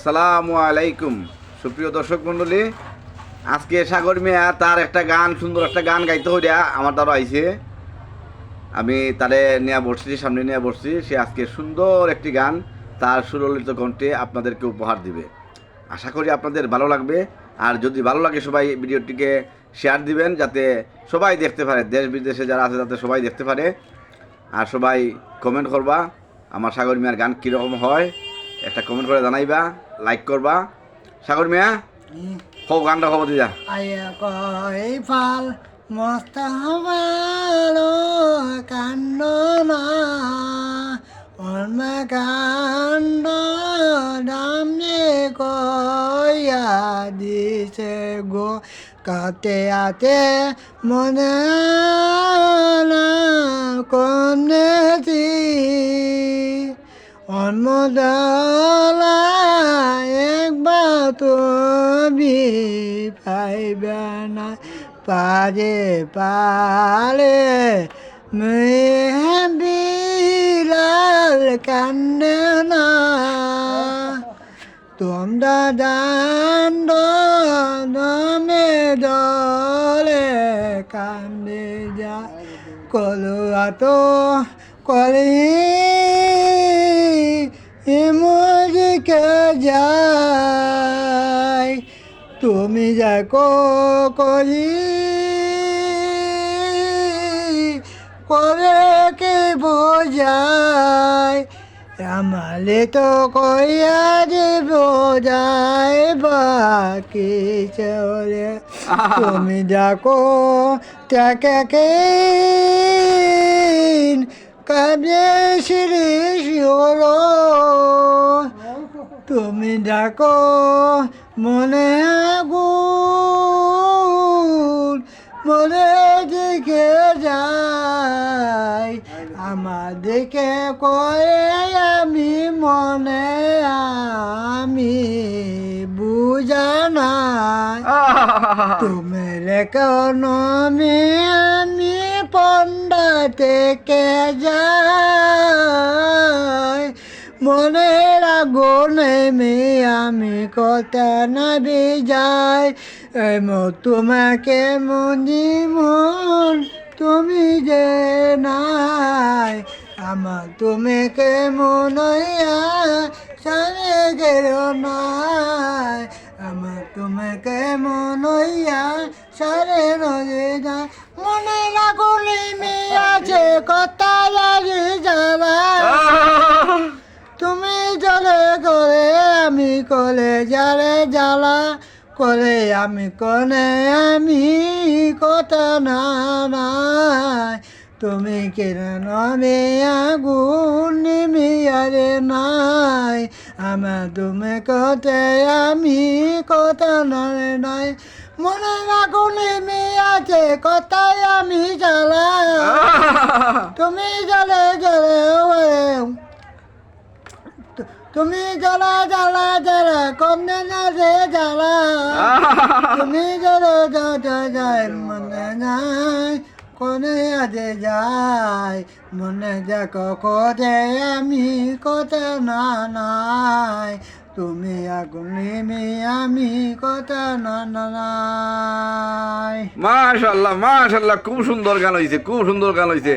আসসালামু আলাইকুম সুপ্রিয় দর্শক মণ্ডলী, আজকে সাগর মিয়া তার একটা গান, সুন্দর একটা গান গাইতে হইয়া আমার দ্বারা আইছে। আমি তারে নিয়ে বসছি, সামনে নিয়ে বসছি। সে আজকে সুন্দর একটি গান তার সুললিত কণ্ঠে আপনাদেরকে উপহার দিবে। আশা করি আপনাদের ভালো লাগবে। আর যদি ভালো লাগে সবাই ভিডিওটিকে শেয়ার দিবেন, যাতে সবাই দেখতে পারে, দেশ বিদেশে যারা আছে যাতে সবাই দেখতে পারে। আর সবাই কমেন্ট করবা আমার সাগর মিয়ার গান কীরকম হয়, একটা কমেন্ট করে জানাইবা, লাইক করবা। সাগর মিয়া হোক গানটা খবর দিয়া আয়া কই ফাল মস্ত হবালো কান্দ না অন্য কান্দ দামে কইয়া দিছে গো কাতে আতে মনে না কনেছি অন্মদলা একবার তুমি পাইবে না পারে পারে মেহবিলাল কান্দে না তোমরা দান্ড নামে দলে কান্দে যা কলুয়া তো কলি এমদিকে যাই তুমি যাকো করি করে কে বোঝাই আমালে তো কইয়া যে বোঝাই বাকি চলে তুমি যাকো তাকে কে কাবে শিরিষ হলো তুমি ডাকো মনে আগুন মনে দিকে যাই আমার দিকে কয়ে আমি মনে আমি বুঝা নাই তুমি রেখো আমি পন্ডা থেকে যাই মনের আগুনে আমি কথা না যাই তোমাকে মনি মন তুমি যে নাই আমার তুমি কে মনইয়া সারে গেল নাই আমার তোমাকে মনইয়া সারে নজে যায় মনে লাগুলি আছে কথা লাগে যাবা তুমি জলে করে আমি কলে যারে জ্বালা করে আমি কনে আমি কথা না নাই তুমি কিরণ আগুন নিমিয়ারে নাই আমার তুমি কতে আমি কথা নয় নাই মনে আগুন আছে কথাই আমি জ্বালা তুমি জলে জলে তুমি জ্বালা জ্বালা জ্বালা কমনে না রে জ্বালা তুমি জ্বালা জ্বালা যায় মনে নাই কোনে আজে যায় মনে দেখো কোথায় আমি কথা না নাই তুমি আগুনে আমি কথা না নাই। মাশাআল্লাহ মাশাআল্লাহ, খুব সুন্দর গান হয়েছে, খুব সুন্দর গান হয়েছে।